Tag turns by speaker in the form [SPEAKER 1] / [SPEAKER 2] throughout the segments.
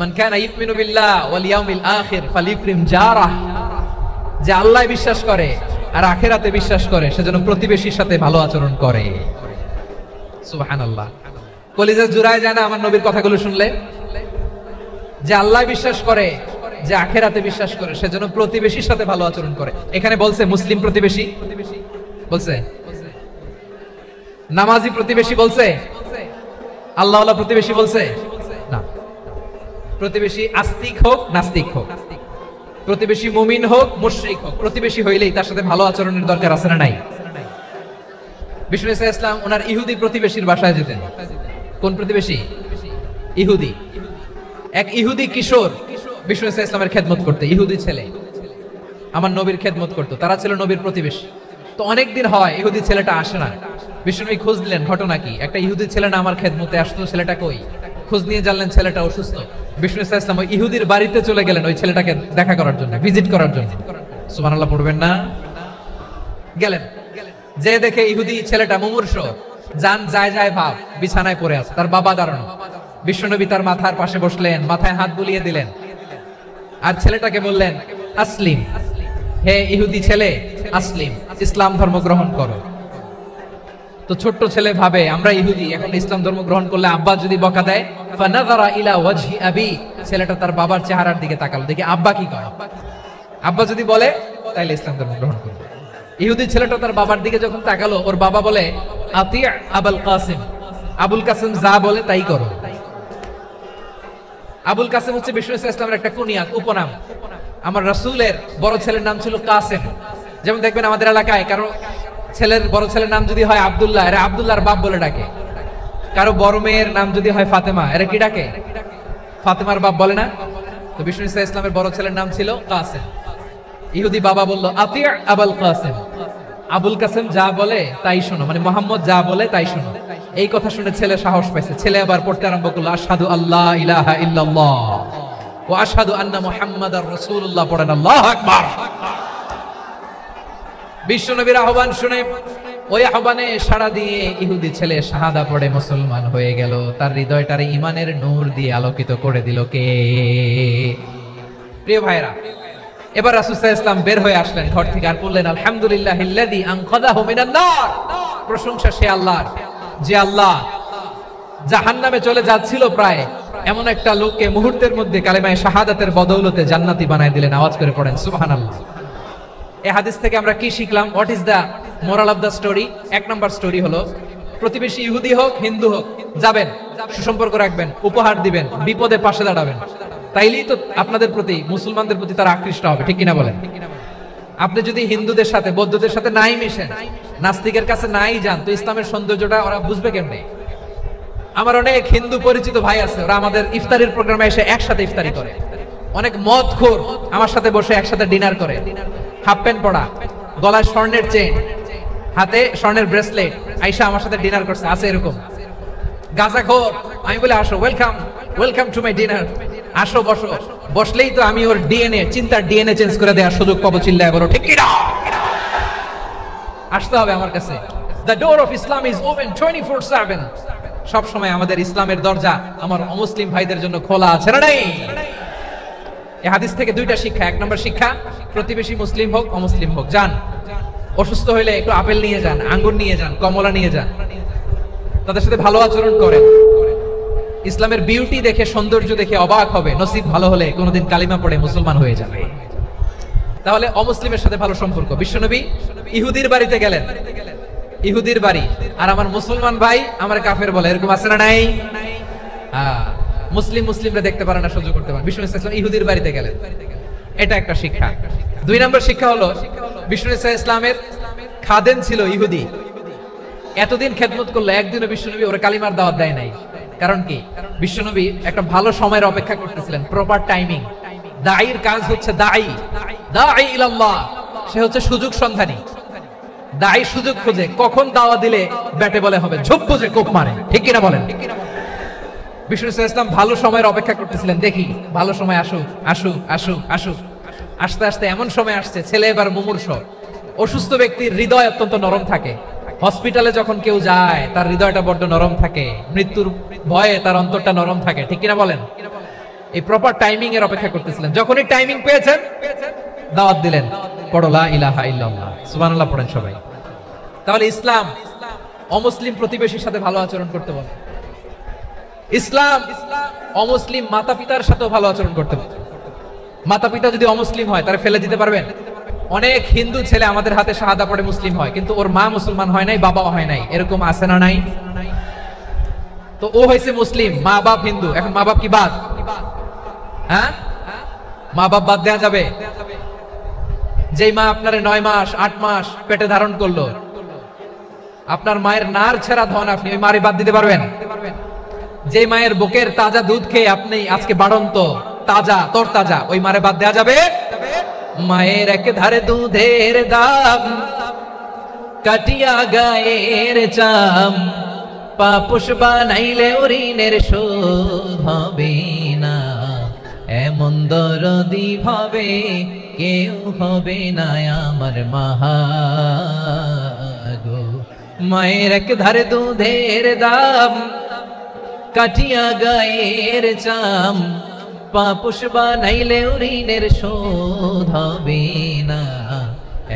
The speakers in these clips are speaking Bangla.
[SPEAKER 1] মান কানা ইউমিনু বিল্লাহ ওয়াল ইয়াউমিল আখির ফালিউকরিম জারাহ, যে আল্লাহ বিশ্বাস করে আর আখিরাতে বিশ্বাস করে সেজন্য প্রতিবেশীর সাথে ভালো আচরণ করে। সুবহানাল্লাহ। কলিজা জুড়ায় যায় না আমার নবীর কথাগুলো শুনলে? যে আল্লাহ বিশ্বাস করে, যে আখিরাতে বিশ্বাস করে সেজন্য প্রতিবেশীর সাথে ভালো আচরণ করে। এখানে বলছে মুসলিম প্রতিবেশী বলছে, নামাজি প্রতিবেশী বলছে, আল্লাহওয়ালা প্রতিবেশী বলছে না। প্রতিবেশী আস্তিক হোক নাস্তিক হোক, প্রতিবেশী মুমিন হোক মুশরিক হোক, প্রতিবেশী হইলেই তার সাথে ভালো আচরণের দরকার আছে না নাই? বিষ্ণু ইসলাম ওনার ইহুদি প্রতিবেশীর বাসায় যেতেন। কোন প্রতিবেশী? ইহুদি। এক ইহুদি কিশোর বিষ্ণু ইসলামের খেদমত করতে, ইহুদি ছেলে আমার নবীর খেদমত করতো, তারা ছিল নবীর প্রতিবেশী। তো অনেকদিন হয় ইহুদি ছেলেটা আসে না। বিষ্ণু খোঁজ দিলেন, ঘটনা কি? একটা ইহুদি ছেলে না আমার খেদমতে আসতো, ছেলেটা কই? খোঁজ নিয়ে জানলেন ছেলেটা অসুস্থ। বিষ্ণু ইসলাম ওই ইহুদির বাড়িতে চলে গেলেন ওই ছেলেটাকে দেখা করার জন্য, ভিজিট করার জন্য। সুবহানাল্লাহ পড়বেন না? গেলেন, যে দেখে ইহুদি ছেলেটা মুমূর্ষ, জান যায় যায় ভাব, বিছানায় পড়ে আছে, তার বাবা দাঁড়ানো। বিশ্বনবী তার মাথার পাশে বসলেন, মাথায় হাত বুলিয়ে দিলেন আর ছেলেটাকে বললেন, আসলিম, হে ইহুদি ছেলে, আসলিম, ইসলাম ধর্ম গ্রহণ করো। তো ছোট্ট ছেলে ভাবে আমরা ইহুদি, এখন ইসলাম ধর্ম গ্রহণ করলে আব্বা যদি বকা দেয়, ফানাযারা ইলা ওয়াজহি আবি, ছেলেটা তার বাবার চেহারার দিকে তাকালো, দেখি আব্বা কি কয়। আব্বা যদি বলে তাইলে ইসলাম ধর্ম গ্রহণ করবে। ইহুদি ছেলেটা তার বাবার দিকে যখন তাকালো, ওর বাবা বলে, আতিয়া আবুল কাসিম, আবুল কাসিম যা বলে তাই করো। আবুল কাসিম হচ্ছে বিষ্ণু ইসলামের একটা কুনিয়াত, উপনাম। আমার রাসূলের বড় ছেলের নাম ছিল কাসিম। যেমন দেখবেন আমাদের এলাকায় কারো ছেলের বড় ছেলের নাম যদি হয় আব্দুল্লাহ, এরা আব্দুল্লাহর বাপ বলে ডাকে। কারো বড় মেয়ের নাম যদি হয় ফাতেমা, এরা কি ডাকে? ফাতেমার বাপ বলে না? তো বিষ্ণু ইসলামের বড় ছেলের নাম ছিল কাসিম। ইহুদি বাবা বলল, আতিয়া আবুল কাসিম, আবুল কাসিম যা বলে তাই শোনো, মানে মোহাম্মদ যা বলে তাই শোনো। এই কথা শুনে ছেলে সাহস পাইছে, ছেলে আবার পড়তে আরম্ভ করলো, আশহাদু আল্লাহ ইলাহা ইল্লাল্লাহ ওয়া আশহাদু আন্না মুহাম্মাদার রাসূলুল্লাহ, পড়েন আল্লাহু আকবার। বিশ্বনবীর আহ্বান শুনে ওই আহ্বানে সাড়া দিয়ে ইহুদি ছেলে শাহাদা পড়ে মুসলমান হয়ে গেল। তার হৃদয়টারে ঈমানের নূর দিয়ে আলোকিত করে দিল কে? প্রিয় ভাইরা, এবার রাসূল সাল্লাল্লাহু আলাইহি ওয়াসাল্লাম বের হয়ে আসলেন ঘর থেকে আর বললেন, আলহামদুলিল্লাহিল্লাযী আনকাযাহু মিনান নার, প্রশংসা সে আল্লাহর যে আল্লাহ জাহান্নামে চলে যাচ্ছিল প্রায় এমন একটা লোককে মুহূর্তের মধ্যে কালেমায়ে শাহাদাতের বদৌলতে জান্নাতি বানায় দিলেন। আওয়াজ করে পড়েন সুবহানাল্লাহ। এই হাদিস থেকে আমরা কি শিখলাম? What is the moral of the story? এক নম্বর স্টোরি হলো, প্রতিবেশী ইহুদি হোক হিন্দু হোক, যাবেন, সুসম্পর্ক রাখবেন, উপহার দিবেন, বিপদে পাশে দাঁড়াবেন, তাইলেই তো আপনাদের প্রতি, মুসলমানদের প্রতি তারা আকৃষ্ট হবে, ঠিক কিনা বলেন? আপনি যদি হিন্দুদের সাথে বৌদ্ধদের সাথে নাই মিশেন, নাস্তিকের কাছে নাই যান, তো ইসলামের সৌন্দর্যটা ওরা বুঝবে কেমনে? আমার অনেক হিন্দু পরিচিত ভাই আছে, ওরা আমাদের ইফতারির প্রোগ্রামে এসে একসাথে ইফতারি করে। অনেক মদখোর আমার সাথে বসে একসাথে ডিনার করে, হাফ প্যান্ট পরা, গলায় স্বর্ণের চেন, হাতে স্বর্ণের ব্রেসলেট, আইসা আমার সাথে ডিনার করছে, আছে এরকম। গাঁজাখোর, আমি বলে আসো, welcome welcome to my dinner, আসো বসো। বসলেই তো আমি ওর ডিএনএ, চিন্তার ডিএনএ চেঞ্জ করে দেওয়ার সুযোগ পাবো, চিল্লায় বলো ঠিক কিনা? আসতে হবে আমার কাছে। The door of Islam is open 24/7। সব সময় আমাদের ইসলামের দরজা আমার অমুসলিম ভাইদের জন্য খোলা আছে না নাই? এই হাদিস থেকে দুইটা শিক্ষা। এক নম্বর শিক্ষা, প্রতিবেশী মুসলিম হোক অমুসলিম হোক, যান, অসুস্থ হইলে একটু আপেল নিয়ে যান, আঙ্গুর নিয়ে যান, কমলা নিয়ে যান, তাদের সাথে ভালো আচরণ করেন। ইসলামের বিউটি দেখে, সৌন্দর্য দেখে অবাক হবে, নসিব ভালো হলে কোনোদিন কালিমা পড়ে মুসলমান হয়ে যাবে। তাহলে অমুসলিমের সাথে ভালো সম্পর্ক। বিশ্বনবী ইহুদির বাড়িতে গেলেন, ইহুদির বাড়ি, আর আমার মুসলমান ভাই আমার কাফের বলে, এরকম আছে না নাই? মুসলিমরা দেখতে পারে না, সহ্য করতে পারে। বিষ্ণু ইসলাম ইহুদির বাড়িতে গেলেন, এটা একটা শিক্ষা। দুই নম্বর শিক্ষা হলো, বিষ্ণু ইসলামের খাদেম ছিল ইহুদি, এতদিন খেদমত করলো, একদিনও বিশ্বনবী ওরা কালিমার দাওয়াত দেয় নাই। কারণ কি? বিশ্বনবী একটা ভালো সময়ের অপেক্ষা করতেছিলেন, প্রপার টাইমিং। দাঈর কাজ হচ্ছে দাঈ ইলাল্লাহ, সে হচ্ছে সুযোগ সন্ধানী। দাঈ সুযোগ খোঁজে, কখন দাওয়া দিলে ব্যাটে বলে হবে, ঝোপ বুঝে কোপ মারে, ঠিক কিনা বলেন? বিষ্ণু ইসলাম ভালো সময়ের অপেক্ষা করতেছিলেন, দেখি ভালো সময় আসুক আসুক আসুক আসুক। আস্তে আস্তে এমন সময় আসছে, ছেলে এবার মুমূর্ষ। অসুস্থ ব্যক্তির হৃদয় অত্যন্ত নরম থাকে। হসপিটালে যখন কেউ যায় তার হৃদয়টা বড্ড নরম থাকে, মৃত্যুর ভয়ে তার অন্তরটা নরম থাকে, ঠিক কিনা বলেন? এই প্রপার টাইমিং এর অপেক্ষা করতেছিলেন। যখনই টাইমিং পেয়েছেন দাওয়াত দিলেন, পড়ো লা ইলাহা ইল্লাল্লাহ, সুবহানাল্লাহ পড়েন সবাই। তাহলে ইসলাম অমুসলিম প্রতিবেশীর সাথে ভালো আচরণ করতে বলে। ইসলাম অমুসলিম মাতা পিতার সাথেও ভালো আচরণ করতে বলে। মাতা পিতা যদি অমুসলিম হয় তারা ফেলে দিতে পারবেন? অনেক হিন্দু ছেলে আমাদের হাতে শাহাদা পড়ে মুসলিম হয়, কিন্তু ওর মা মুসলমান হয় নাই, বাবাও হয় নাই, এরকম আছে না নাই? তো ও হয়েছে মুসলিম, মা বাপ হিন্দু, এখন মা বাপ কি বাদ? হ্যাঁ, মা বাপ বাদ দেয়া যাবে? যেই মা আপনার 9 মাস 8 মাস পেটে ধারণ করলো, আপনার মায়ের নার ছেঁড়া ধন, আপনি ওই মারে বাদ দিতে পারবেন? যে মায়ের বুকের তাজা দুধ খেয়ে আপনি আজকে বাড়ন্ত তাজা তরতাজা, ওই মারে বাদ দেয়া যাবে? মায়ের এক ধারে দুধের দাম, কাটিয়া গায়ের চাম, পাপুষ বানাইলে ঋণের শোধ হবে না, এমন দরদি ভাবে কেউ হবে না আমার মাহা গো। মায়ের এক ধারে দুধের দাম, কাটিয়া গায়ের চাম, পাপুষ বানাইলে ঋণের শোধ হবে না,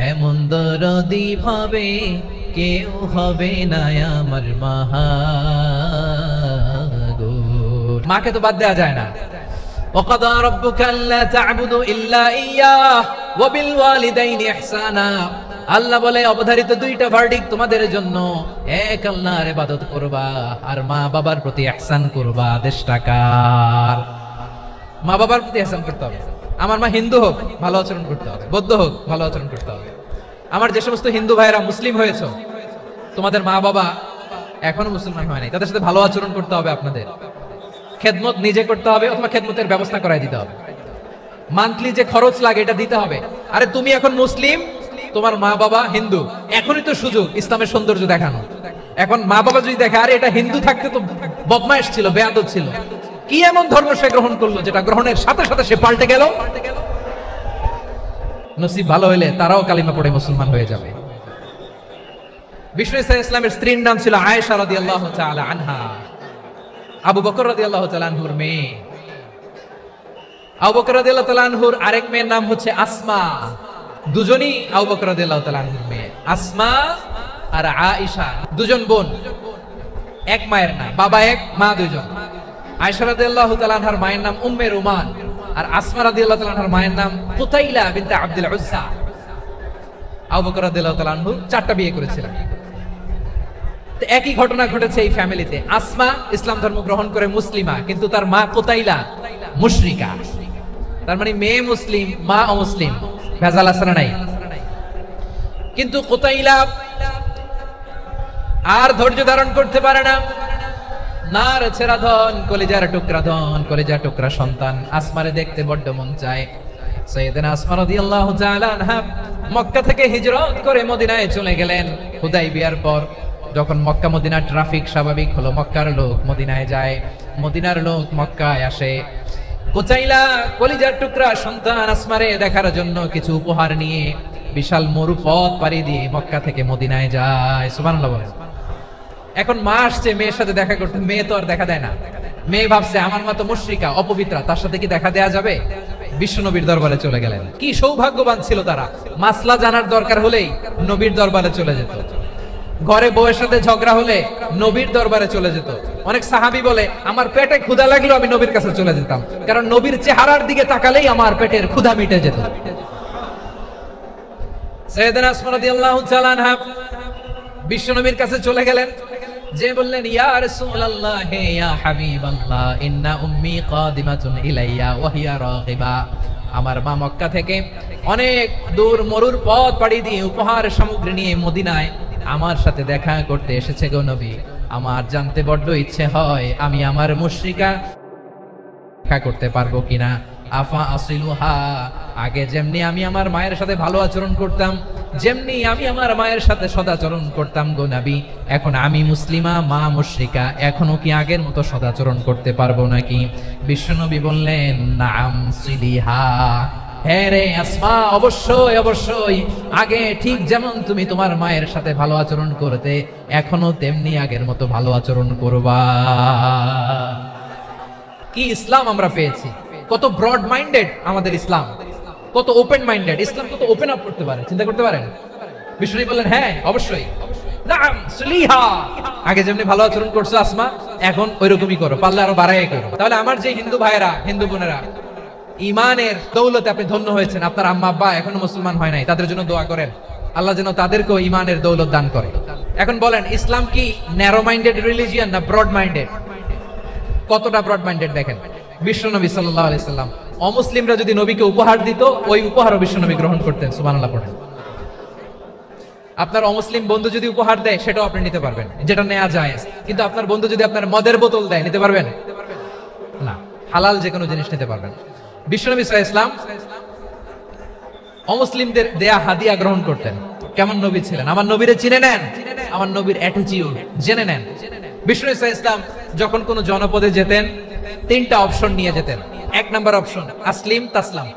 [SPEAKER 1] এমন দরদি ভাবে কেউ হবে না আমার মাহা গো। মাকে তো বাদ দেওয়া যায় না। وقضى ربك ألا تعبدوا إلا إياه وبالوالدين إحسانا। আল্লাহ বলে অবধারিত দুইটা ভার্ডিক্ট তোমাদের জন্য, এক আল্লাহর ইবাদত করবা আর মা বাবার প্রতি ইহসান করবা। আদেশটা কার? মা বাবার প্রতি ইহসান করতে হবে। আমার মা হিন্দু হোক ভালো আচরণ করতে হবে, বৌদ্ধ হোক ভালো আচরণ করতে হবে। আমার যে সমস্ত হিন্দু ভাইরা মুসলিম হয়েছে, তোমাদের মা বাবা এখনো মুসলমান হয় নাই, তাদের সাথে ভালো আচরণ করতে হবে। আপনাদের খেদমত নিজে করতে হবে অথবা খেদমতের ব্যবস্থা করাই দিতে হবে। মান্থলি যে খরচ লাগে এটা দিতে হবে। আরে তুমি এখন মুসলিম, তোমার মা বাবা হিন্দু, এখনই তো সুযোগ ইসলামের সৌন্দর্য দেখানো। এখন মা বাবা যদি দেখে আরে এটা হিন্দু থাকতে তো বদমাইশ ছিল, বেয়াদব ছিল, কি এমন ধর্ম সে গ্রহণ করলো যেটা গ্রহণের সাথে সাথে সে পাল্টে গেল, নসিব ভালো হইলে তারাও কালিমা পড়ে মুসলমান হয়ে যাবে। বিষ্ণু ইসলামের স্ত্রীর নাম ছিল আয়েশা রাদিয়াল্লাহু তাআলা আনহা, আবু বকর রাদিয়াল্লাহু তাআলা আনহুর মেয়ে। আবু বকর রাদিয়াল্লাহু তাআলা আনহুর আরেক মেয়ের নাম হচ্ছে আসমা। দুজনই আবু বকর রাদিয়াল্লাহু তাআলা আনহুর মেয়ে। আসমা আর আয়েশা দুজন বোন, এক মায়ের নাম, বাবা এক মা দুইজন। আয়েশা রাদিয়াল্লাহু তাআলা আনহার মায়ের নাম উম্মে রুমান, আর আসমা রাদিয়াল্লাহু তাআলা আনহার মায়ের নাম কুতাইলা বিনতে আব্দুল উজ্জা। আবু বকর রাদিয়াল্লাহু তাআলা আনহু 4টা বিয়ে করেছিলেন। একই ঘটনা ঘটেছে এই ফ্যামিলিতে। আসমা ইসলাম ধর্ম গ্রহণ করে মুসলিমা, কিন্তু তার মা কুতাইলা মুশরিকা। তার মানে মেয়ে মুসলিম, মা অমুসলিম। ভেজাল আছে না নাই? কিন্তু কুতাইলা আর ধৈর্য ধারণ করতে পারে না। নার ছেঁড়া ধন, কলিজার টুকরা ধন, কলিজার টুকরা সন্তান আসমারে দেখতে বড্ড মন চায়। সাইয়েদনা আসমা রাদিয়াল্লাহু তাআলা আনহা মক্কা থেকে হিজরত করে মদিনায় চলে গেলেন হুদাইবিয়ার পর। যখন মক্কা মদিনার ট্রাফিক স্বাভাবিক হলো, মক্কার লোক মদিনায় যায়, মদিনার লোক মক্কায় আসে। কুতাইলা কলিজার টুকরা সন্তান আসমারে দেখার জন্য কিছু উপহার নিয়ে বিশাল মরু পথ পাড়ি দিয়ে মক্কা থেকে মদিনায় যায়। সুবহানাল্লাহ বলেন। এখন মা আসছে মেয়ের সাথে দেখা করতে, মেয়ে তো আর দেখা দেয় না। মেয়ে ভাবছে আমার মা তো মুশরিকা, অপবিত্রা, তার সাথে কি দেখা দেয়া যাবে? বিশ্বনবীর দরবারে চলে গেলেন। কি সৌভাগ্যবান ছিল তারা, মাসলা জানার দরকার হলেই নবীর দরবারে চলে যেত। ঘরে বউয়ের সাথে ঝগড়া হলে নবীর দরবারে চলে যেত। অনেক সাহাবী বলে আমার পেটে ক্ষুধা লাগলো আমি নবীর কাছে চলে যেতাম, কারণ নবীর চেহারার দিকে তাকালেই আমার পেটের ক্ষুধা মিটে যেত। সাইয়েদনা আসমা রাদিয়াল্লাহু তাআলা আনহা বিশ্বনবীর কাছে চলে গেলেন, যে বললেন ইয়া রাসূলুল্লাহ ইয়া হাবিবাল্লাহ ইন্না উম্মি কাদিমাতুন ইলাইয়া ওয়া হিয়া রাগিবা। আমার মা মক্কা থেকে অনেক দূর মরুর পথ পাড়ি দিয়ে উপহার সামগ্রী নিয়ে মদিনায় আমার সাথে দেখা করতে এসেছে গো নবী। আমার জানতে বড্ড ইচ্ছে হয় আমি আমার মুশরিকা দেখা করতে পারবো কিনা। আফা আসিলুহা, আগে যেমনি আমি আমার মায়ের সাথে ভালো আচরণ করতাম, যেমনি আমি আমার মায়ের সাথে সদাচরণ করতাম গো নবী, এখন আমি মুসলিমা, মা মুশরিকা, এখনো কি আগের মতো সদাচরণ করতে পারবো নাকি? বিশ্বনবী বললেন নাম সিলিহা, হ্যাঁ রে আসমা, অবশ্যই অবশ্যই, আগে ঠিক যেমন তুমি তোমার মায়ের সাথে ভালো আচরণ করতে, এখনো তেমনি আগের মতো ভালো আচরণ করবা। কি ইসলাম আমরা পেয়েছি! কত ব্রড মাইন্ডেড আমাদের ইসলাম, কত ওপেন মাইন্ডেড। ইসলাম কত ওপেন আপ করতে পারে, চিন্তা করতে পারেন? বিষ্ণু বললেন হ্যাঁ অবশ্যই, নাম সুলিহা, আগে যেমনি ভালো আচরণ করছো আসমা, এখন ওইরকমই করো, পারলে আরো বাড়াই করো। তাহলে আমার যে হিন্দু ভাইয়েরা, হিন্দু বোনেরা, ইমানের দৌলতে আপনি ধন্য হয়েছেন, আপনার আম্মা আব্বা এখনো মুসলমান হয় নাই, তাদের জন্য দোয়া করেন আল্লাহ যেন তাদেরকেও ইমানের দৌলত দান করে। এখন বলেন ইসলাম কি ন্যারো মাইন্ডেড রিলিজিয়ান না ব্রড মাইন্ডেড? কতটা ব্রড মাইন্ডেড দেখেন। বিশ্ব নবী সাল্লাল্লাহু আলাইহি সাল্লাম অমুসলিমরা যদি নবীকে উপহার দিত, ওই উপহারও বিশ্ব নবী গ্রহণ করতেন, সুবহানাল্লাহ পড়েন। আপনার অমুসলিম বন্ধু যদি উপহার দেয় সেটাও আপনি নিতে পারবেন, যেটা নেওয়া যায়। কিন্তু আপনার বন্ধু যদি আপনার মদের বোতল দেয়, নিতে পারবেন না? হালাল যে কোনো জিনিস নিতে পারবেন। বিশ্বনবী সাল্লাল্লাহু আলাইহি ওয়াসাল্লাম অমুসলিমদের দেয়া হাদিয়া গ্রহণ করতেন। কেমন নবী ছিলেন? আমার নবীরে চিনে নেন, আমার নবীর অ্যাটিটিউড জেনে নেন। বিশ্বনবী সাল্লাল্লাহু আলাইহি ওয়াসাল্লাম যখন কোন জনপদে যেতেন, তিনটা অপশন নিয়ে যেতেন। এক নাম্বার অপশন আসলিম তাসলাম।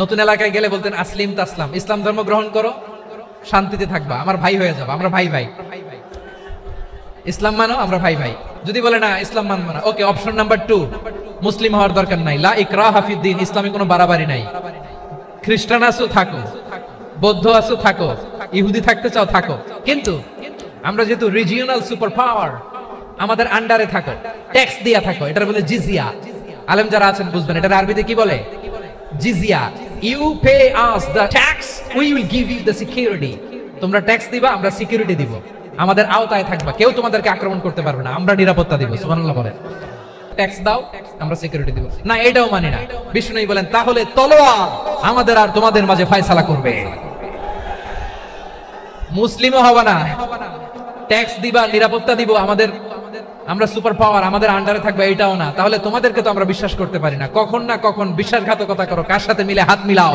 [SPEAKER 1] নতুন এলাকায় গেলে বলতেন আসলিম তাসলাম, ইসলাম ধর্ম গ্রহণ করো, শান্তিতে থাকবা, আমার ভাই হয়ে যাবা, আমরা ভাই ভাই। ইসলাম মানো, আমরা ভাই ভাই। যদি বলে না ইসলাম মানবো না, ওকে, অপশন নাম্বার 2, মুসলিম হওয়ার দরকার নাই, লা ইকরাহা ফিদ্দিন, ইসলামে কোনো বাড়াবাড়ি নাই। খ্রিস্টান আছো থাকো, বৌদ্ধ আছো থাকো, ইহুদি থাকতে চাও থাকো, কিন্তু আমরা যেহেতু রিজিওনাল সুপার পাওয়ার, আমাদের আন্ডারে থাকো, ট্যাক্স দিয়া থাকো, এটার বলে জিজিয়া। আলেম যারা আছেন বুঝবেন এটার আরবিতে কি বলে, জিজিয়া। You pay us the tax, we will give you the security. তোমরা ট্যাক্স দিবা, আমরা সিকিউরিটি দিব, আমাদের আওতায় থাকবা, কেউ তোমাদেরকে আক্রমণ করতে পারবে না, আমরা নিরাপত্তা দিব। সুবহানাল্লাহ বলেন। ট্যাক্স দাও, আমরা সিকিউরিটি দিব না, এটাও মানি না। বিষ্ণু বলেন তাহলে তলোয়ার আমাদের আর তোমাদের মাঝে ফয়সালা করবে। মুসলিমও হবে না, ট্যাক্স দিবা, নিরাপত্তা দিব, আমাদের, আমরা সুপার পাওয়ার, আমাদের আন্ডারে থাকবে, এটাও না। তাহলে তোমাদেরকে তো আমরা বিশ্বাস করতে পারি না, কখন না কখন বিশ্বাসঘাতকতা করো, কার সাথে মিলে হাত মিলাও,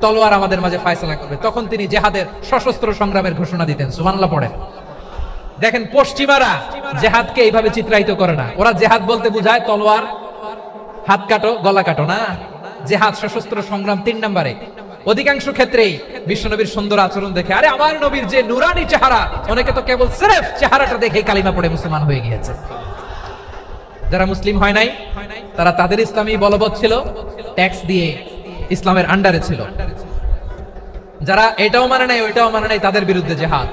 [SPEAKER 1] তলোয়ার আমাদের মাঝে ফয়সালা করবে। তখন তিনি জিহাদের সশস্ত্র সংগ্রামের ঘোষণা দিতেন। সুবহানাল্লাহ পড়েন। দেখেন পশ্চিমারা জিহাদকে এইভাবে চিত্রায়িত করে না, ওরা জিহাদ বলতে বোঝায় তলোয়ার, হাত কাটো, গলা কাটো না। জিহাদ সশস্ত্র সংগ্রাম 3 নম্বরে। অধিকাংশ ক্ষেত্রেই বিশ্বনবীর সুন্দর আচরণ দেখে, আরে আমার নবীর যে নুরানি চেহারা, অনেকে তো কেবল সির্ফ চেহারাটা দেখে কালিমা পড়ে মুসলমান হয়ে গিয়েছে। যারা মুসলিম হয় নাই তারা তাদের ইসলামী বলবৎ ছিল, ট্যাক্স দিয়ে ইসলামের আন্ডারে ছিল। যারা এটাও মানে নাই ওইটাও মানে নাই, তাদের বিরুদ্ধে জিহাদ।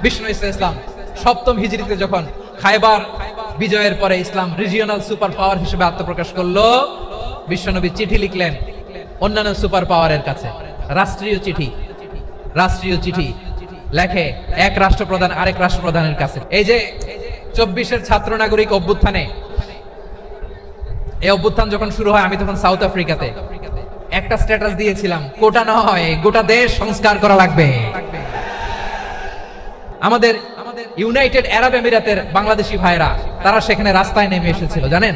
[SPEAKER 1] বিষ্ণু ইসলাম 7ম হিজরিতে যখন খায়বার বিজয়ের পরে ইসলাম রিজিওনাল সুপার পাওয়ার হিসেবে আত্মপ্রকাশ করলো, বিশ্বনবী চিঠি লিখলেন অন্যান্য সুপার পাওয়ারের কাছে, রাষ্ট্রীয় চিঠি। রাষ্ট্রীয় চিঠি লেখে এক রাষ্ট্রপ্রধান আরেক রাষ্ট্রপ্রধানের কাছে। এই যে 24-এর ছাত্র নাগরিক অভ্যুত্থানে, এই অভ্যুত্থান যখন শুরু হয়, আমি তখন সাউথ আফ্রিকাতে, একটা স্ট্যাটাস দিয়েছিলাম, কোটা নয় গোটা দেশ সংস্কার করা লাগবে। আমাদের ইউনাইটেড আরব আমিরাতের বাংলাদেশি ভাইরা তারা সেখানে রাস্তায় নেমে এসেছিল, জানেন?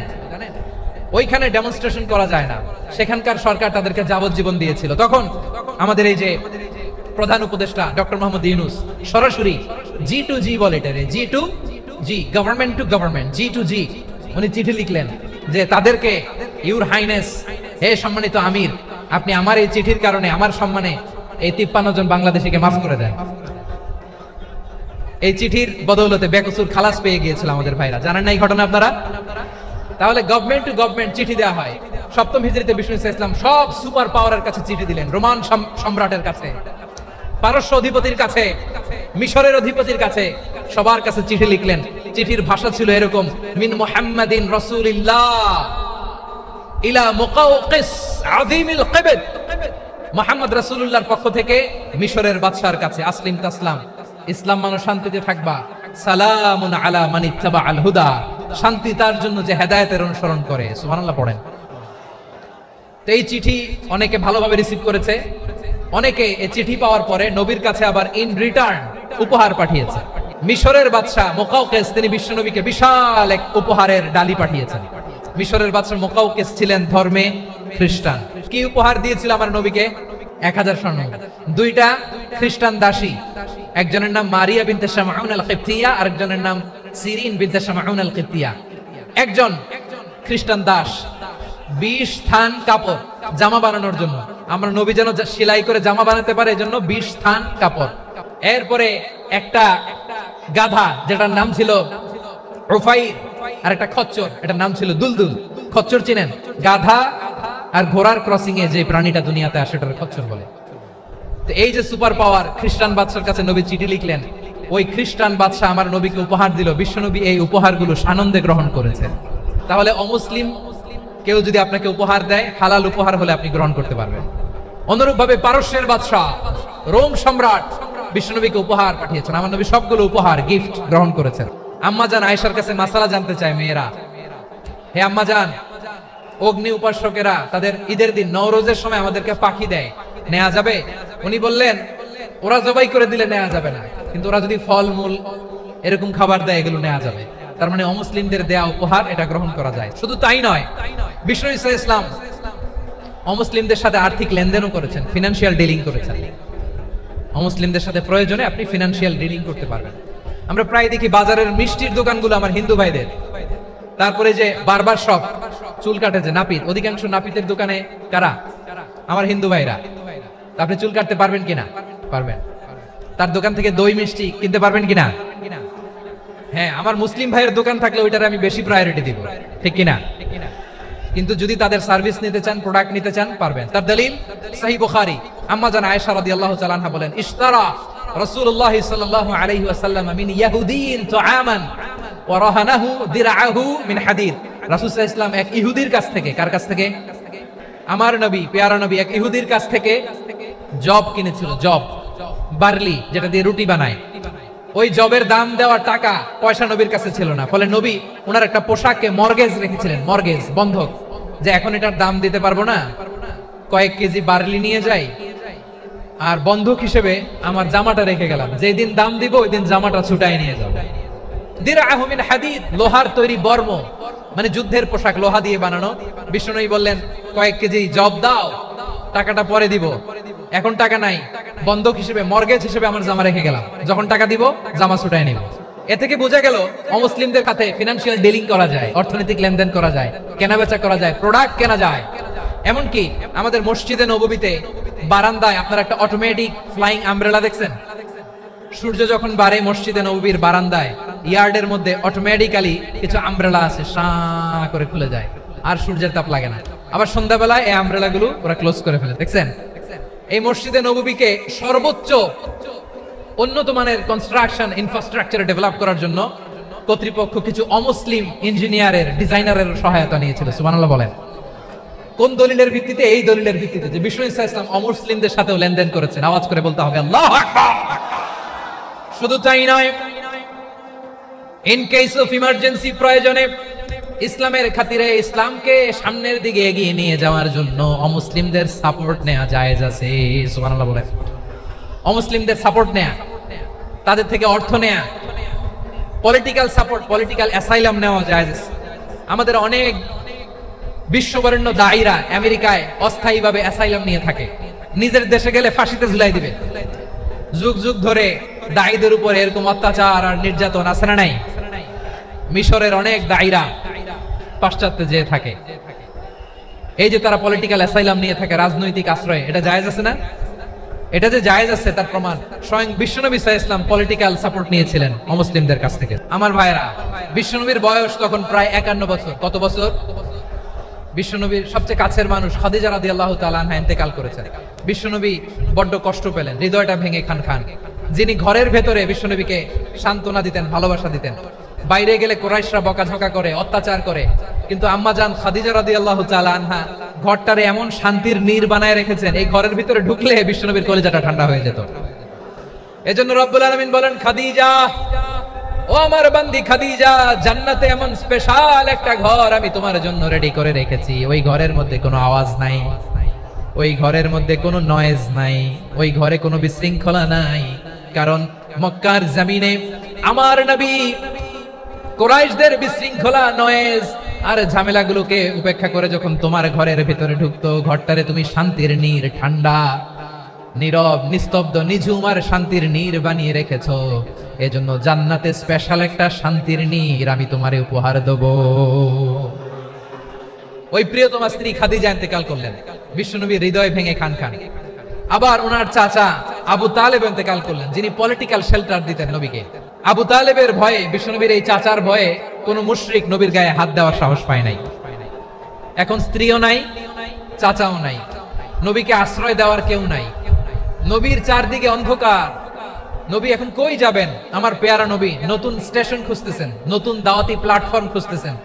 [SPEAKER 1] ওইখানে ডেমনস্ট্রেশন করা যায় না, সেখানকার সরকার তাদেরকে যাবজ্জীবন দিয়েছিল। তখন আমাদের এই যে প্রধান উপদেষ্টা ডক্টর মোহাম্মদ ইউনূস সরাসরি G2G বলে, এটারে G2G, government to government, G2G, উনি চিঠি লিখলেন যে তাদেরকে, ইউর হাইনেস, হে সম্মানিত আমির, আপনি আমার এই চিঠির কারণে আমার সম্মানে এই 53 জন বাংলাদেশিকে মাফ করে দেন। এই চিঠির বদৌলতে বেকসুর খালাস পেয়ে গিয়েছিল আমাদের ভাইরা, জানেন না এই ঘটনা আপনারা? তাহলে গভর্নমেন্ট টু গভর্নমেন্ট চিঠি দেওয়া হয়। 7ম হিজরিতে বিষ্ণু ইসলাম সব সুপার পাওয়ারের কাছে চিঠি দিলেন, রোমান সম্রাটের কাছে, পারস্য অধিপতির কাছে, মিশরের অধিপতির কাছে, সবার কাছে চিঠি লিখলেন। চিঠির ভাষা ছিল এরকম, মিন মুহাম্মাদিন রাসূলিল্লাহ ইলা মুকাওকিস আযীমিল কিবত, মুহাম্মদ রাসূলুল্লাহর পক্ষ থেকে মিশরের বাদশার কাছে, আসলিম তাসলাম, ইসলাম মানো, শান্তিতে থাকবা, সালামুন আলা মান ইত্তাবাআল হুদা, শান্তি তার জন্য যে হেদায়েতের অনুসরণ করে। সুবহানাল্লাহ পড়েন। তো এই চিঠি অনেকে ভালোভাবে রিসিভ করেছে, অনেকে এই চিঠি পাওয়ার পরে নবীর কাছে আবার ইন রিটার্ন উপহার পাঠিয়েছে। মিশরের বাদশা মুকাওকিস তিনি বিশ্বনবীকে বিশাল এক উপহারের ডালি পাঠিয়েছেন। মিশরের বাদশা মুকাওকিস ছিলেন ধর্মে খ্রিস্টান। কি উপহার দিয়েছিল আমার নবীকে? 1000 স্বর্ণ। 2টা খ্রিস্টান দাসী, একজনের নাম মারিয়া বিনতে শামউন আল কিবতিয়া, আরেকজনের নাম সিরিন বিনতে শামউন আল কিবতিয়া। একজন খ্রিস্টান দাস 20 থান কাপড় জামা বানানোর জন্য, আমরা নবী যেন সেলাই করে জামা বানাতে পারে এজন্য 20 থান কাপড়। এরপরে একটা গাধা যেটার নাম ছিল উফাইর, আর একটা খচ্চর, এটার নাম ছিল দুলদুল। খচ্চর চিনেন? গাধা আর ঘোড়ার ক্রসিং এ যে প্রাণীটা দুনিয়াতে আসে এটার খচ্চর বলে। তো এই যে সুপার পাওয়ার, খ্রিস্টান বাদশার কাছে নবী চিঠি লিখলেন, ওই খ্রিস্টান বাদশা আমার নবীকে উপহার দিল, বিশ্বনবী এই উপহারগুলো সানন্দে গ্রহণ করেছেন। তাহলে অমুসলিম কেউ যদি আপনাকে উপহার দেয়, হালাল উপহার হলে আপনি গ্রহণ করতে পারবেন। অনুরূপভাবে পারস্যের বাদশা, রোম সম্রাট বিশ্বনবীকে উপহার পাঠিয়েছেন, আমার নবী সবগুলো উপহার গিফট গ্রহণ করেছেন। আম্মাজান আয়েশার কাছে মাসালা জানতে চায় মেয়েরা, হে আম্মাজান, অগ্নি উপাসকেরা তাদের ঈদের দিন নওরোজের সময় আমাদেরকে পাখি দেয়, নেওয়া যাবে? উনি বললেন, ওরা জবাই করে দিলে নেওয়া যাবে না, কিন্তু ওরা যদি ফলমূল এরকম খাবার দেয় এগুলো নেওয়া যাবে। তার মানে অমুসলিমদের দেয়া উপহার এটা গ্রহণ করা যায়। শুধু তাই নয়, বিষ্ণু ইসলাম অমুসলিমদের সাথে আর্থিক লেনদেনও করেছেন, ফিনান্সিয়াল ডিলিং করেছেন। অমুসলিমদের সাথে প্রয়োজনে আপনি ফিনান্সিয়াল ডিলিং করতে পারবেন। আমরা প্রায় দেখি বাজারের মিষ্টির দোকানগুলো আমার হিন্দু ভাইদের, তারপরে যে বারবার শপ, চুল কাটে যে নাপিত, অধিকাংশ নাপিতের দোকানে কারা? আমার হিন্দু ভাইরা। আপনি চুল কাটতে পারবেন কিনা? পারবেন। তার দোকান থেকে দই মিষ্টি কিনতে পারবেন কিনা? হ্যাঁ, আমার মুসলিম ভাইয়ের দোকান থাকলে ওইটারে আমি বেশি প্রায়োরিটি দিব, ঠিক কিনা? কিন্তু যদি তাদের সার্ভিস নিতে চান, প্রোডাক্ট নিতে চান, পারবেন। তার দলিল সহিহ বুখারী, আম্মা জান আয়েশা রাদিয়াল্লাহু তাআলা আনহা বলেন, ইশতারা রাসূলুল্লাহ সাল্লাল্লাহু আলাইহি ওয়াসাল্লাম মিন ইয়াহুদিয়িন তুআমান ওয়া রাহানাহু দিরআহু মিন হাদিদ। রাসূল সাল্লাল্লাহু আলাইহি ওয়াসাল্লাম এক ইহুদির কাছ থেকে, কার কাছ থেকে? আমার নবী, পেয়ারা নবী এক ইহুদির কাছ থেকে জব কিনেছিল, জব, বার্লি, যেটা দিয়ে রুটি বানায়। ওই জবের দাম দেওয়ার টাকা পয়সা নবীর কাছে ছিল না, ফলে নবী ওনার একটা পোশাককে মর্গেজ রেখেছিলেন, মর্গেজ, বন্ধক, যে এখন এটার দাম দিতে পারবো না, কয়েক কেজি বার্লি নিয়ে যাই আর বন্ধক হিসেবে আমার জামাটা রেখে গেলাম, যেদিন দাম দিব ওই দিন জামাটা ছুটাই নিয়ে যাবো। দিরআহু মিন হাদিদ, লোহার তৈরি বর্ম, মানে যুদ্ধের পোশাক, লোহা দিয়ে বানানো। বিষ্ণুনবী বললেন, কয়েক কেজি জব দাও, টাকাটা পরে দিব, এখন টাকা নাই, বন্ধক হিসেবে, মর্গেজ হিসেবে আমার জামা রেখে গেলাম, যখন টাকা দিব জামা ছুটাই নিব। এ থেকে বোঝা গেল অমুসলিমদের সাথে ফিনান্সিয়াল ডিলিং করা যায়, অর্থনৈতিক লেনদেন করা যায়, কেনা বেচা করা যায়, প্রোডাক্ট কেনা যায়। এমনকি আমাদের মসজিদে নববীতে বারান্দায় আপনারা একটা অটোমেটিক ফ্লাইং আমব্রেলা দেখছেন? সূর্য যখন বাড়ে মসজিদে নববীর বারান্দায় ইয়ার্ডের মধ্যে অটোমেটিক্যালি কিছু আমব্রেলা আছে, সাঁ করে খুলে যায়, আর সূর্যের তাপ লাগে না। আবার সন্ধ্যাবেলায় এই আমব্রেলা গুলো ওরা ক্লোজ করে ফেলে, দেখছেন? এই মসজিদে নববীকে সর্বোচ্চ উন্নত মানের কনস্ট্রাকশন ইনফ্রাস্ট্রাকচার ডেভেলপ করার জন্য কর্তৃপক্ষ কিছু অমুসলিম ইঞ্জিনিয়ারের, ডিজাইনারের সহায়তা নিয়েছিল। সুবহানাল্লাহ বলেন। কোন দলিলের ভিত্তিতে? এই দলিলের ভিত্তিতে যে বিষ্ণু ইসলাম অমুসলিমদের সাথেও লেনদেন করেছেন। আওয়াজ করে বলতে হবে আল্লাহু আকবার। শুধু তাই নয়, ইন কেস অফ ইমার্জেন্সি, প্রয়োজনে ইসলামের খাতিরে, ইসলামকে সামনের দিকে এগিয়ে নিয়ে যাওয়ার জন্য অমুসলিমদের সাপোর্ট নেওয়া জায়েজ আছে। সুবহানাল্লাহ বলেন। অমুসলিমদের সাপোর্ট নেয়া, তাদের থেকে অর্থ নেয়া, পলিটিক্যাল সাপোর্ট, পলিটিক্যাল অ্যাসাইলাম নেওয়া জায়েজ আছে। আমাদের অনেক বিশ্ববরেণ্য দায়ীরা আমেরিকায় অস্থায়ীভাবে অ্যাসাইলাম নিয়ে থাকে, নিজের দেশে গেলে ফাঁসিতে ঝুলাই দিবে। যুগ যুগ ধরে দায়ীদের উপর এরকম অত্যাচার আর নির্যাতন আছে না নাই? মিশরের অনেক দায়ীরা পাশ্চাত্যে যেয়ে থাকে, এই যে তারা পলিটিক্যাল অ্যাসাইলাম নিয়ে থাকে, রাজনৈতিক আশ্রয়, এটা জায়েজ আছে না? এটা যে জায়েজ আছে তার প্রমাণ স্বয়ং বিশ্বনবী সাল্লাল্লাহু আলাইহি ওয়াসাল্লাম পলিটিক্যাল সাপোর্ট নিয়েছিলেন অমুসলিমদের কাছ থেকে। আমার ভাইরা, বিশ্বনবীর বয়স তখন প্রায় 51 বছর। কত বছর? বিশ্বনবীর সবচেয়ে কাছের মানুষ খাদিজা রাদিয়াল্লাহু তাআলা আনহা ইন্তেকাল করেছেন। বিশ্বনবী বড্ড কষ্ট পেলেন, হৃদয়টা ভেঙে খান খান। যিনি ঘরের ভেতরে বিশ্বনবীকে সান্ত্বনা দিতেন, ভালোবাসা দিতেন, বাইরে গেলে কুরাইশরা বকাঝকা করে, অত্যাচার করে, কিন্তু আম্মা জান খাদিজা রাদিয়াল্লাহু তাআলা আনহা ঘরটারে এমন শান্তির নীড় বানায় রেখেছেন, এই ঘরের ভিতরে ঢুকলে বিশ্বনবীর কলিজাটা ঠান্ডা হয়ে যেত। এজন্য রব্বুল আলামিন বলেন, খাদিজা, ও আমার বান্দি খাদিজা, জান্নাতে এমন স্পেশাল একটা ঘর আমি তোমার জন্য রেডি করে রেখেছি। ওই ঘরের মধ্যে কোনো আওয়াজ নাই, ওই ঘরের মধ্যে কোনো নয়েজ নাই, ওই ঘরে কোনো বিশৃঙ্খলা নাই। কারণ মক্কার জমিনে আমার নবী কুরাইশদের বিশৃঙ্খলা, নয়েজ আর ঝামেলাগুলোকে উপেক্ষা করে যখন তোমার ঘরের ভিতরে ঢুকতো, ঘরটারে তুমি শান্তির নীড়, ঠান্ডা, নীরব, নিস্তব্ধ, নিঝুম আর শান্তির নীড় বানিয়ে রেখেছো। এজন্য জান্নাতে স্পেশাল একটা শান্তির নীড় আমি তোমারে উপহার দেব। ওই প্রিয়তমা স্ত্রী খাদিজা ইন্তেকাল করলেন, বিশ্বনবী হৃদয় ভেঙে খান খান। আবার ওনার চাচা আবু তালেব ইন্তেকাল করলেন, যিনি পলিটিক্যাল শেল্টার দিতেন নবীকে। আবু তালেবের ভয়ে, বিশ্বনবীর এই চাচার ভয়ে কোন মুশরিক নবীর গায়ে হাত দেওয়ার সাহস পায় নাই। এখন স্ত্রীও নাই, চাচাও নাই, নবীকে আশ্রয় দেওয়ার কেউ নাই, নবীর চারদিকে অন্ধকার। নবী এখন কই যাবেন? আমার পেয়ারা নবী নতুন স্টেশন খুঁজতেছেন, নতুন দাওয়াতি প্ল্যাটফর্ম খুঁজতেছেন।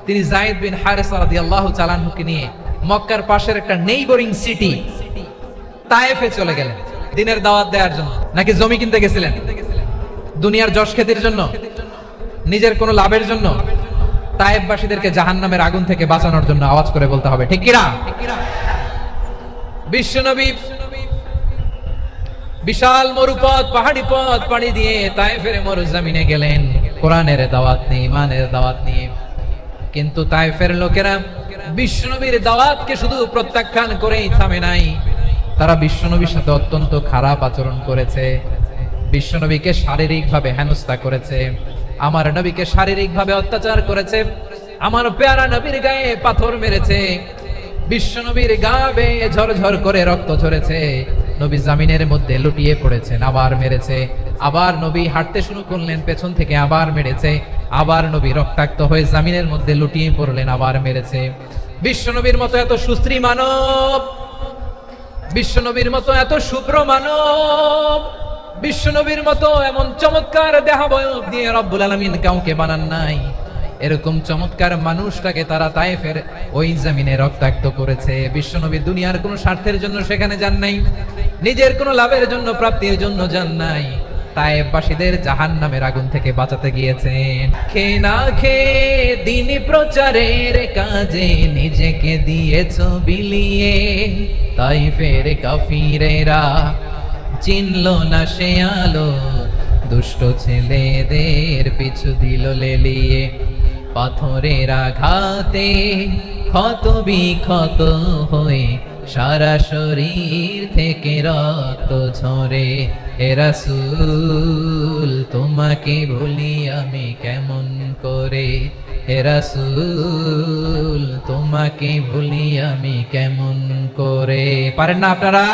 [SPEAKER 1] তিনি যায়েদ বিন হারেসা রাদিয়াল্লাহু তাআলা আনহুকে নিয়ে মক্কার পাশের একটা নেইবরিং সিটি তায়েফে চলে গেলেন দিনের দাওয়াত দেওয়ার জন্য। নাকি জমি কিনতে গেছিলেন? দুনিয়ার যশ খ্যাতির জন্য, নিজের কোনো লাভের জন্য? তায়েফবাসীদেরকে জাহান্নামের আগুন থেকে বাঁচানোর জন্য। আওয়াজ করে বলতে হবে ঠিক কিনা? বিশ্বনবী বিশাল মরুপথ, পাহাড়ি পথ পাড়ি দিয়ে তায়েফের মরুজমিনে গেলেন কোরআনের দাওয়াত নিয়ে, ইমানের দাওয়াত নিয়ে। কিন্তু তায়েফের লোকেরা বিশ্বনবীর দাওয়াতকে শুধু প্রত্যাখ্যান করেই থামে নাই, তারা বিশ্বনবীর সাথে অত্যন্ত খারাপ আচরণ করেছে। বিশ্বনবীকে শারীরিকভাবে হেনস্থা করেছে, আমার নবীকে শারীরিকভাবে অত্যাচার করেছে, আমার পেয়ারা নবীর গায়ে পাথর মেরেছে, বিশ্বনবীর গা বেয়ে ঝরঝর করে রক্ত ঝরেছে, নবী জামিনের মধ্যে লুটিয়ে পড়েছেন, আবার মেরেছে, আবার নবী হাঁটতে শুরু করলেন, পেছন থেকে আবার মেরেছে, আবার নবী রক্তাক্ত হয়ে জামিনের মধ্যে লুটিয়ে পড়লেন, আবার মেরেছে। বিশ্বনবীর মতো এত সুশ্রী মানব, বিশ্বনবীর মতো এত শুভ্র মানব, বিশ্বনবীর মতো এমন চমৎকার দেহাবয়ব দিয়ে রব্বুল আলামিন কাউকে বানান নাই। এরকম চমৎকার মানুষটাকে তারা তায়েফের ওই জমিনে রক্তাক্ত করেছে। বিশ্বনবী দুনিয়ার কোনো স্বার্থের জন্য সেখানে যান নাই, নিজের কোনো লাভের জন্য, প্রাপ্তির জন্য যান নাই, তায়েফবাসীদের জাহান্নামের আগুন থেকে বাঁচাতে গিয়েছেন। খেয়ে না খেয়ে দ্বীন প্রচারের কাজে নিজেকে দিয়েছো বিলিয়ে, তায়েফের কাফিরেরা চিনলো না সে আলো, দুষ্ট ছেলেদের পিছু দিল লেলিয়ে, পাথরের আঘাতে ক্ষত বিক্ষত হয়ে সারা শরীর থেকে রক্ত ঝরে। হে রাসূল তোমাকে ভুলি আমি কেমন করে, হে রাসূল তোমাকে ভুলি আমি কেমন করে। পারেন না আপনারা?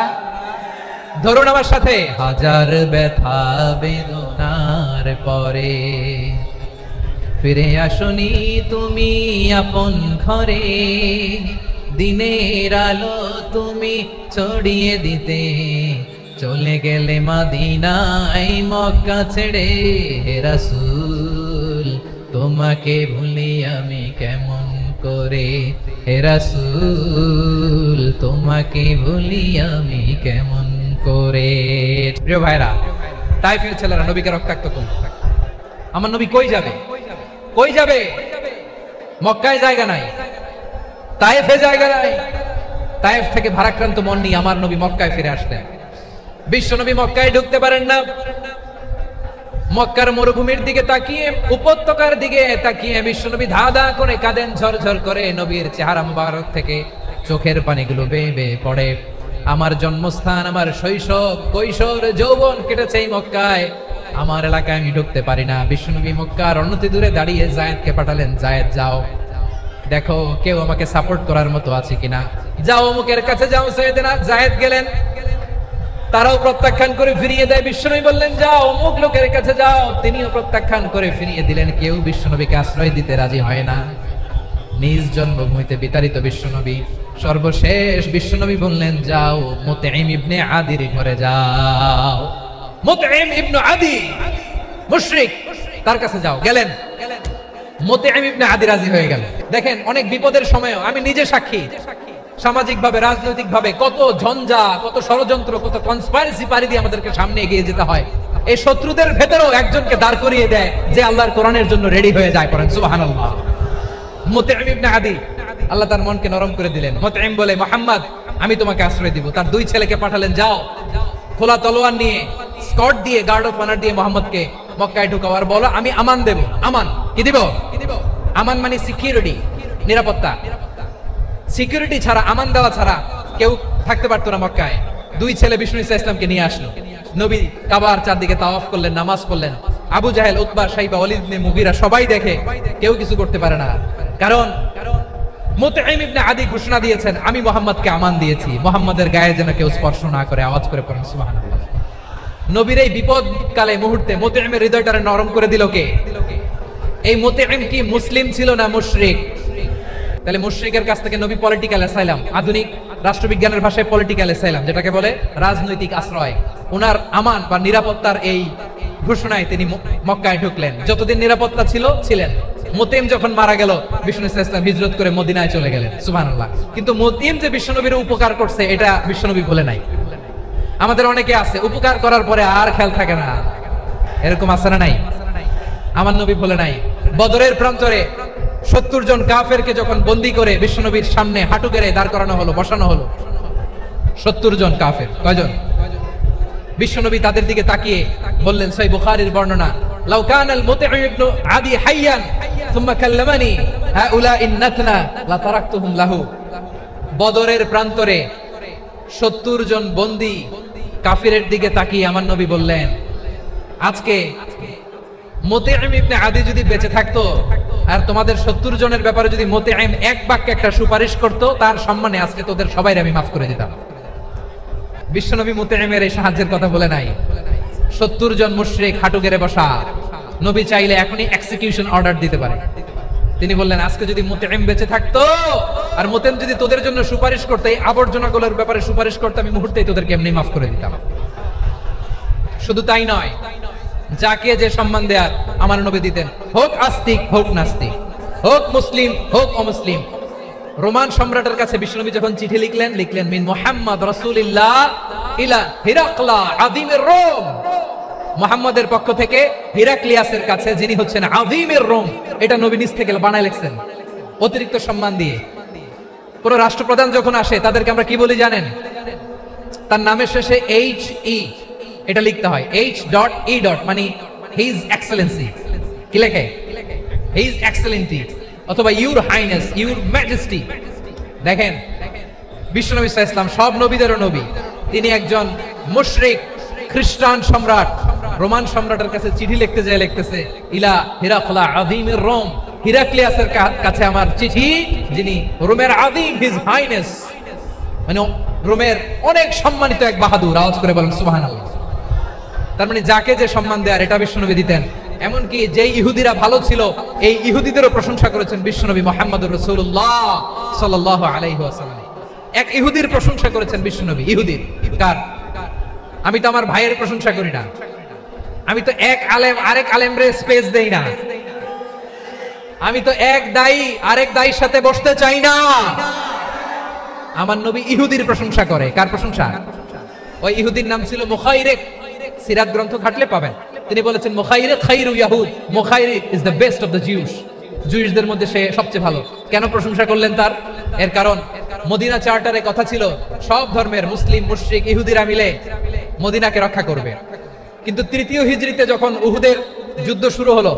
[SPEAKER 1] ধরুন আমার সাথে। হাজার ব্যথা বেদনার পরে ফিরে আসনি তুমি আপন ঘরে, দিনের আলো তুমি ছড়িয়ে দিতে চলে গেলে মদিনায় মক্কা ছেড়ে। হে রাসূল তোমাকে ভুলি আমি কেমন করে, হে রাসূল তোমাকে ভুলি আমি কেমন করে। প্রিয় ভাইরা, তায়েফের ছেলেরা নবীকে রক্তাক্ত করল। আমার নবী কই যাবে? কই যাবে? মক্কায় জায়গা নাই, তায়েফে জায়গা নাই। তায়েফ থেকে ভারাক্রান্ত মন নিয়ে আমার নবী মক্কায় ফিরে আসলেন। বিশ্ব নবী মক্কায় ঢুকতে পারেন না। মক্কার মরুভূমির দিকে তাকিয়ে, উপত্যকার দিকে তাকিয়ে বিশ্বনবী ধা ধা করে কাঁদেন, ঝরঝর করে নবীর চেহারা মুবারক থেকে চোখের পানিগুলো বেয়ে বেয়ে পড়ে। আমার জন্মস্থান, আমার শৈশব, কৈশোর, যৌবন কেটেছে এই মক্কায়, আমার এলাকায় আমি ঢুকতে পারি না। বিশ্বনবী মক্কার অনতি দূরে দাঁড়িয়ে যায়েদকে পাঠালেন, যায়েদ যাও দেখো কেউ আমাকে সাপোর্ট করার মতো আছে কিনা, যাও অমুকের কাছে যাও। যায়েদ গেলেন, তারাও প্রত্যাখ্যান করে ফিরিয়ে দেয়। বিশ্বনবী বললেন যাও অমুক লোকের কাছে যাও, তিনিও প্রত্যাখ্যান করে ফিরিয়ে দিলেন। কেউ বিশ্বনবীকে আশ্রয় দিতে রাজি হয় না। নিজ জন্মভূমিতে বিতাড়িত বিশ্বনবী, সর্বশেষ বিশ্বনবী বললেন যাও মুতঈম ইবনে আদির ঘরে যাও। মুতঈম ইবনে আদি মুশরিক, তার কাছে যাও। গেলেন, মুতঈম ইবনে আদি রাজি হয়ে গেল। দেখেন অনেক বিপদের সময়ও আমি নিজে সাক্ষী, সামাজিক ভাবে, রাজনৈতিক ভাবে কত ঝঞ্ঝা, কত ষড়যন্ত্র, কত কনস্পাইরেসি পারি দিয়ে আমাদেরকে সামনে এগিয়ে যেতে হয়। এই শত্রুদের ভেতরেও একজনকে দাঁড় করিয়ে দেয় যে আল্লাহর কোরআনের জন্য রেডি হয়ে যায়। করেন সুবহানাল্লাহ। মুতঈম ইবনে আদি, আল্লাহ তার মনকে নরম করে দিলেন। মুতঈম বলে মুহাম্মদ আমি তোমাকে আশ্রয় দিব। তার দুই ছেলেকে পাঠালেন, যাও খোলা তলোয়ার নিয়ে, স্কট দিয়ে, গার্ড অফ অনার দিয়ে মুহাম্মদকে মক্কায় ঢুকাও আর বলো আমি আমান দেব। আমান কি দিব? আমান মানে সিকিউরিটি, নিরাপত্তা। সিকিউরিটি ছাড়া, আমান দেওয়া ছাড়া কেউ থাকতে পারতো না মক্কায়। দুই ছেলে বিষ্ণু ঈসা ইসলামকে নিয়ে আসলো। নবী কাবার চারদিকে তাওয়াফ করলেন, নামাজ পড়লেন। আবু জাহেল, উতবা, শাইবা, ওয়ালিদ ইবনে মুগীরা সবাই দেখে, কেউ কিছু করতে পারে না। কারণ মুতঈম ইবনে আদি ঘোষণা দিয়েছেন আমি মুহাম্মদকে আমান দিয়েছি, মুহাম্মাদের গায়ে যেন কেউ স্পর্শ না করে। আওয়াজ করে পড়েন সুবহানাল্লাহ। নবীর এই বিপদ কালে মুহূর্তে মুতঈমের হৃদয়টারে নরম করে দিল কে? এই মুতঈম কি মুসলিম ছিল না মুশরিক? তাহলে মুশরিকের কাছ থেকে নবী পলিটিক্যাল অ্যাসাইলাম, আধুনিক রাষ্ট্রবিজ্ঞানের ভাষায় পলিটিক্যাল অ্যাসাইলাম, যেটাকে বলে রাজনৈতিক আশ্রয়, ওনার আমান বা নিরাপত্তার এই ঘোষণায় তিনি মক্কায় ঢুকলেন। যতদিন নিরাপত্তা ছিলেন। মুতঈম যখন মারা গেল, বিষ্ণু ইসলাম হিজরত করে মদিনায় চলে গেলেন। সুবহানাল্লাহ। কিন্তু মুতঈম যে বিশ্বনবীর উপকার করছে এটা বিশ্বনবী ভুলে নাই। আমাদের অনেকে আছে উপকার করার পরে আর খেয়াল থাকে না, এরকম আছে না নাই? আমার নবী ভুলে নাই। বদরের প্রান্তরে 70 জন কাফেরকে যখন বন্দী করে বিশ্বনবীর সামনে হাঁটু গেড়ে দাঁড় করানো হলো, বসানো হলো, 70 জন কাফের। কয়জন? বিশ্বনবী তাদের দিকে তাকিয়ে বললেন, সহিহ বুখারীর বর্ণনা, লাউ কানাল মুতঈম ইবনে আদি হাইয়ান সুম্মা কাল্লামানি হাউলা ইন্নাতনা লা তারাকতুহুম লাহু। বদরের প্রান্তরে 70 জন বন্দী কাফিরের দিকে তাকিয়ে আমার নবী বললেন, আজকে মুতঈম ইবনে আদি যদি বেঁচে থাকতো আর তোমাদের 70 জনের ব্যাপারে যদি মুতঈম এক বাক্যে একটা সুপারিশ করত, তার সম্মানে আজকে তোদের সবাইকে আমি মাফ করে দিতাম। বিশ্বনবী মুতঈমের এই সাহায্যের কথা বলে নাই। 70 জন মুশরিক হাঁটু গেড়ে বসা, নবী চাইলে এখনই এক্সিকিউশন অর্ডার দিতে পারে। তিনি বললেন, আজকে যদি মুতঈম বেঁচে থাকতো আর মুতঈম যদি তোদের জন্য সুপারিশ করতে, এই আবর্জনাগুলোর ব্যাপারে সুপারিশ করতে, আমি মুহূর্তেই তোদেরকে এমনি মাফ করে দিতাম। শুধু তাই নয়, যাকে যে সম্মান দেয়ার আমার নবী দিতেন, হোক আস্তিক হোক নাস্তিক, হোক মুসলিম হোক অমুসলিম। রোমান সম্রাটের কাছে বিশ্বনবী যখন চিঠি লিখলেন মিন মুহাম্মদ রাসূলুল্লাহ ইলা হিরাকলা আযীমির রোম, মুহাম্মদের পক্ষ থেকে হিরাক্লিয়াসের কাছে, যিনি হচ্ছেন আযীমির রোম। এটা নবী নিজ থেকে বানায় লিখছেন, অতিরিক্ত সম্মান দিয়ে। পুরো রাষ্ট্রপ্রধান যখন আসে তাদেরকে আমরা কি বলি জানেন? তার নামের শেষে HE এটা লিখতে হয়, H.E. মানে হিজ এক্সেলেন্সি। কি লেখে? হিজ এক্সেলেন্সি অথবা ইউর হাইনেস, ইউর ম্যাজেস্টি। দেখেন, বিশ্বনবী সাল্লাল্লাহু আলাইহি ওয়াসাল্লাম সব নবীদেরও নবী। তিনি একজন মুশরিক খ্রিস্টান সম্রাট, রোমান সম্রাটের কাছে চিঠি লিখতে যায়, লিখতেছে ইলা হিরাকলা আযীমির রোম, হিরাক্লিয়াসের কাছে আমার চিঠি, যিনি রোমের আযীম, হিজ হাইনেস, মানে রোমের অনেক সম্মানিত এক বাহাদুর। আওয়াজ করে বলেন সুবহানাল্লাহ। তার মানে যাকে যে সম্মান দেয়ার এটা বিশ্বনবী দিতেন। এমনকি যে ইহুদিরা ভালো ছিল, এই ইহুদিদেরও প্রশংসা করেছেন বিশ্বনবী মুহাম্মদুর রাসূলুল্লাহ সাল্লাল্লাহু আলাইহি ওয়াসাল্লাম। এক ইহুদির প্রশংসা করেছেন বিশ্বনবী। ইহুদির কার? আমি তো আমার ভাইয়ের প্রশংসা করি না, আমি তো এক আলেম আরেক আলেমরে স্পেস দেই না, আমি তো এক দায়ী আরেক দায়ীর সাথে বসতে চাই না। আমার নবী ইহুদির প্রশংসা করে। কার প্রশংসা? ওই ইহুদির নাম ছিল মুখাইরিক। সিরাত গ্রন্থ ঘাটলে পাবেন। তিনি বলেছেন মুখাইরিক খাইরু ইয়াহুদ, মুখাইরিক is the best of the Jews. জুইশদের মধ্যে সে সবচেয়ে ভালো। কেন প্রশংসা করলেন তার? এর কারণ মদিনা চার্টারে কথা ছিল সব ধর্মের মুসলিম মুশরিক ইহুদিরা মিলে মদিনাকে রক্ষা করবে। কিন্তু 3য় হিজরিতে যখন উহুদের যুদ্ধ শুরু হলো,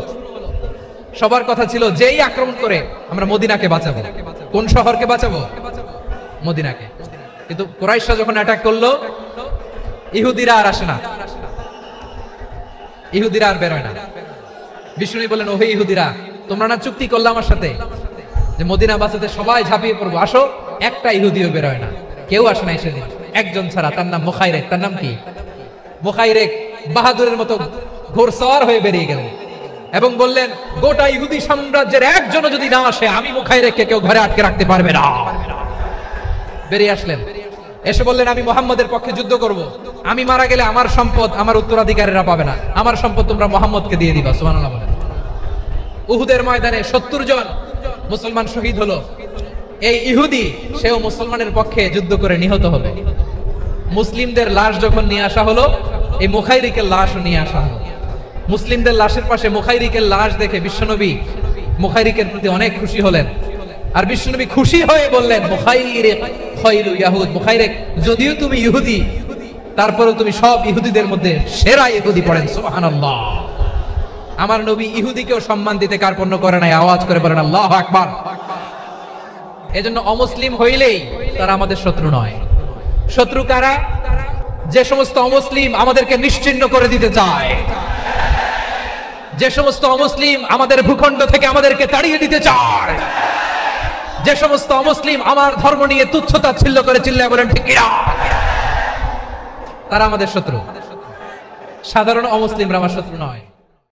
[SPEAKER 1] সবার কথা ছিল যেই আক্রমণ করে আমরা মদিনাকে বাঁচাবো। কোন শহরকে বাঁচাবো? মদিনাকে। কিন্তু কুরাইশরা যখন অ্যাটাক করলো, ইহুদিরা আর আসে না, ইহুদিরা আর বেরোয় না। বিষ্ণু বললেন, ওহে ইহুদিরা, তোমরা না চুক্তি করলে আমার সাথে যে মদিনা বাঁচাতে সবাই ঝাঁপিয়ে পড়বো, আসো। একটা ইহুদিও বেরোয় না, কেউ আসে নাই সেদিন, একজন ছাড়া। তার নাম মুখাইরেক। তার নাম কি? মুখাইরেক বাহাদুরের মতো ঘোড়সওয়ার হয়ে বেরিয়ে গেলেন এবং বললেন, গোটা ইহুদি সাম্রাজ্যের একজনও যদি না আসে, আমি মুখাইরেককে কেউ ঘরে আটকে রাখতে পারবে না। বেরিয়ে আসলেন, এসে বললেন, আমি মুহাম্মদের পক্ষে যুদ্ধ করব। আমি মারা গেলে আমার সম্পদ আমার উত্তরাধিকারীরা পাবে না, আমার সম্পদ তোমরা মুহাম্মদকে দিয়ে দিবা। সুবহানাল্লাহ বলেন। উহুদের ময়দানে 70 জন মুসলমান শহীদ হলো। এই ইহুদি সেও মুসলমানের পক্ষে যুদ্ধ করে নিহত হবে। মুসলিমদের লাশ যখন নিয়ে আসা হলো, এই মুখাইরিকের লাশও নিয়ে আসা হলো। মুসলিমদের লাশের পাশে মুখাইরিকের লাশ দেখে বিশ্বনবী মুখাইরিকের প্রতি অনেক খুশি হলেন। আর বিশ্বনবী খুশি হয়ে বললেন, মুখাইরিক খায়রু ইয়াহুদ, মুখাইরিক যদিও তুমি ইহুদি, তারপরেও তুমি সব ইহুদিদের মধ্যে সেরা ইহুদি। পড়েন সুবহানাল্লাহ। আমার নবী ইহুদিকেও সম্মান দিতে কার্পণ্য করে নাই। আওয়াজ করে বলেন আল্লাহু আকবার। এজন্য অমুসলিম হইলেই তারা আমাদের শত্রু নয়। শত্রু কারা? যে সমস্ত অমুসলিম আমাদেরকে নিশ্চিহ্ন করে দিতে চায়, যে সমস্ত অমুসলিম আমাদের ভূখণ্ড থেকে আমাদেরকে তাড়িয়ে দিতে চায়, যে সমস্ত অমুসলিম আমার ধর্ম নিয়ে তুচ্ছতাচ্ছিল্য করে চিল্লায় বলেন ঠিক কিনা, তারা আমাদের শত্রু। সাধারণ অমুসলিমরা আমার শত্রু নয়।